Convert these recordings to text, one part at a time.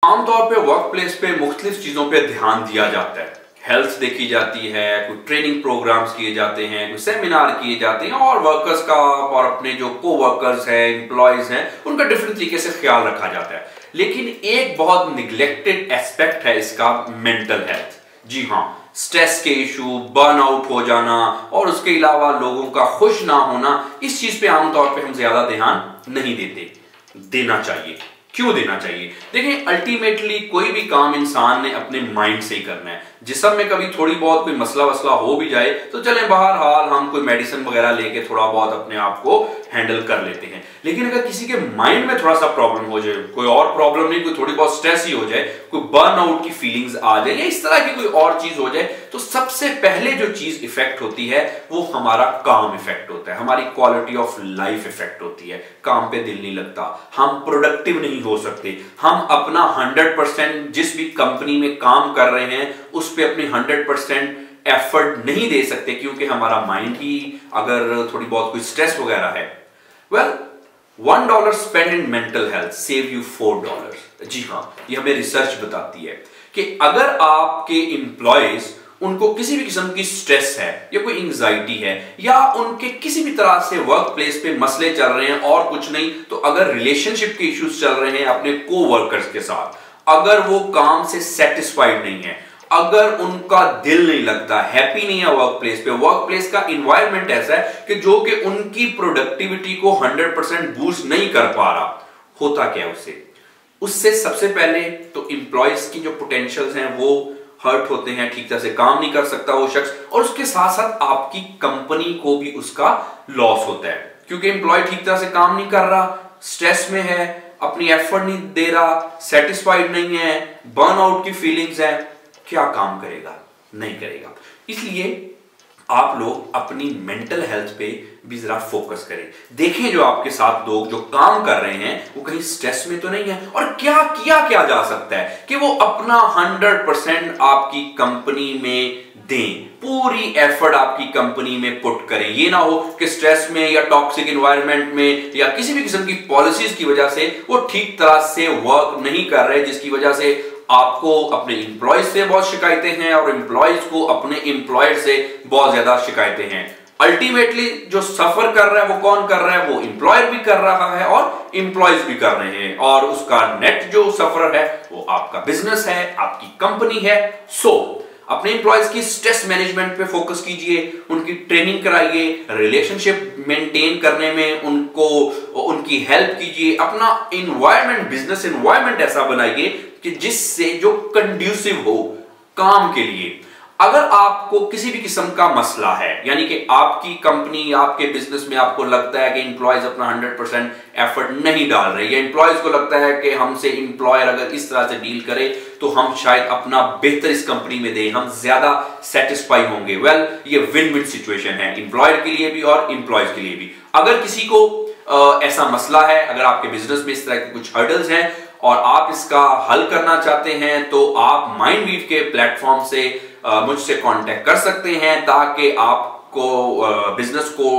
आमतौर पे work place पे मुख्तलिफ चीजों पे ध्यान दिया जाता है। हेल्थ देखी जाती है, कोई ट्रेनिंग प्रोग्राम्स किए जाते हैं, कोई सेमिनार किए जाते हैं और वर्कर्स का और अपने जो को वर्कर्स हैं, एम्प्लॉयज हैं, उनका डिफरेंट तरीके से ख्याल रखा जाता है। लेकिन एक बहुत निग्लेक्टेड एस्पेक्ट है इसका, मेंटल हेल्थ। जी हाँ, स्ट्रेस के इशू, बर्नआउट हो जाना और उसके अलावा लोगों का खुश ना होना, इस चीज पे आमतौर पे हम ज्यादा ध्यान नहीं देते। देना चाहिए। क्यों देना चाहिए? देखिए, अल्टीमेटली कोई भी काम इंसान ने अपने माइंड से ही करना है। जिस्म में कभी थोड़ी बहुत कोई मसला वसला हो भी जाए तो चले बहरहाल हम कोई मेडिसिन वगैरह लेके थोड़ा बहुत अपने आप को हैंडल कर लेते हैं। लेकिन अगर किसी के माइंड में थोड़ा सा प्रॉब्लम हो जाए, कोई और प्रॉब्लम नहीं, कोई थोड़ी बहुत स्ट्रेस ही हो जाए, कोई बर्नआउट की फीलिंग्स आ जाए या इस तरह की कोई और चीज हो जाए, तो सबसे पहले जो चीज इफेक्ट होती है वो हमारा काम इफेक्ट होता है, हमारी क्वालिटी ऑफ लाइफ इफेक्ट होती है। काम पे दिल नहीं लगता, हम प्रोडक्टिव नहीं हो सकते, हम अपना 100% जिस भी कंपनी में काम कर रहे हैं उस पे अपनी 100% एफर्ट नहीं दे सकते, क्योंकि हमारा माइंड ही अगर थोड़ी बहुत कोई स्ट्रेस वगैरह है। Well, $1 spend in mental health save you $4। जी हाँ, ये हमें रिसर्च बताती है कि अगर आपके एम्प्लॉयज उनको किसी भी किस्म की स्ट्रेस है या कोई एंजाइटी है या उनके किसी भी तरह से वर्क प्लेस पे मसले चल रहे हैं और कुछ नहीं, तो अगर रिलेशनशिप के इश्यूज चल रहे हैं अपने को वर्कर्स के साथ, अगर वो काम से सेटिस्फाइड नहीं है, अगर उनका दिल नहीं लगता, हैप्पी नहीं है वर्क प्लेस पे, वर्क प्लेस का इन्वायरमेंट ऐसा है कि जो कि उनकी प्रोडक्टिविटी को 100% बूस्ट नहीं कर पा रहा, होता क्या उससे सबसे पहले तो एम्प्लॉयज की जो पोटेंशियल्स हैं वो हर्ट होते हैं, ठीक तरह से काम नहीं कर सकता वो शख्स, और उसके साथ साथ आपकी कंपनी को भी उसका लॉस होता है, क्योंकि एम्प्लॉय ठीक तरह से काम नहीं कर रहा, स्ट्रेस में है, अपनी एफर्ट नहीं दे रहा, सेटिस्फाइड नहीं है, बर्नआउट की फीलिंग्स है, क्या काम करेगा? नहीं करेगा। इसलिए आप लोग अपनी मेंटल हेल्थ पे भी जरा फोकस करें। देखें जो आपके साथ लोग जो काम कर रहे हैं वो कहीं स्ट्रेस में तो नहीं है, और क्या किया जा सकता है कि वो अपना 100% आपकी कंपनी में दें, पूरी एफर्ट आपकी कंपनी में पुट करें। ये ना हो कि स्ट्रेस में या टॉक्सिक एनवायरनमेंट में या किसी भी किस्म की पॉलिसीज की वजह से वो ठीक तरह से वर्क नहीं कर रहे, जिसकी वजह से आपको अपने एम्प्लॉयज से बहुत शिकायतें हैं और एम्प्लॉयज को अपने एम्प्लॉयर से बहुत ज्यादा शिकायतें हैं। अल्टीमेटली जो सफर कर रहा है वो कौन कर रहा है? वो एम्प्लॉयर भी कर रहा है और एम्प्लॉयज भी कर रहे हैं, और उसका नेट जो सफर है वो आपका बिजनेस है, आपकी कंपनी है। अपने एम्प्लॉयज की स्ट्रेस मैनेजमेंट पे फोकस कीजिए, उनकी ट्रेनिंग कराइए, रिलेशनशिप मेंटेन करने में उनकी हेल्प कीजिए, अपना इन्वायरमेंट, बिजनेस इन्वायरमेंट ऐसा बनाइए कि जिससे जो कंड्यूसिव हो काम के लिए। अगर आपको किसी भी किस्म का मसला है, यानी कि आपकी कंपनी, आपके बिजनेस में आपको लगता है कि एम्प्लॉयज अपना 100% एफर्ट नहीं डाल रहे, या एम्प्लॉयज को लगता है कि हमसे एम्प्लॉयर अगर इस तरह से डील करे तो हम शायद अपना बेहतर इस कंपनी में दें, हम ज्यादा सेटिस्फाई होंगे। वेल, ये विन विन सिचुएशन है एम्प्लॉयर के लिए भी और एम्प्लॉयज के लिए भी। अगर किसी को ऐसा मसला है, अगर आपके बिजनेस में इस तरह के कुछ हर्डल्स हैं और आप इसका हल करना चाहते हैं, तो आप माइंडवीव के प्लेटफॉर्म से मुझसे कांटेक्ट कर सकते हैं, ताकि आपको बिजनेस को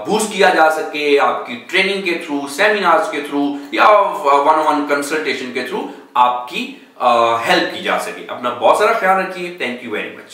बूस्ट किया जा सके, आपकी ट्रेनिंग के थ्रू, सेमिनार्स के थ्रू या वन-ऑन-वन कंसल्टेशन के थ्रू आपकी हेल्प की जा सके। अपना बहुत सारा ख्याल रखिए। Thank you very much.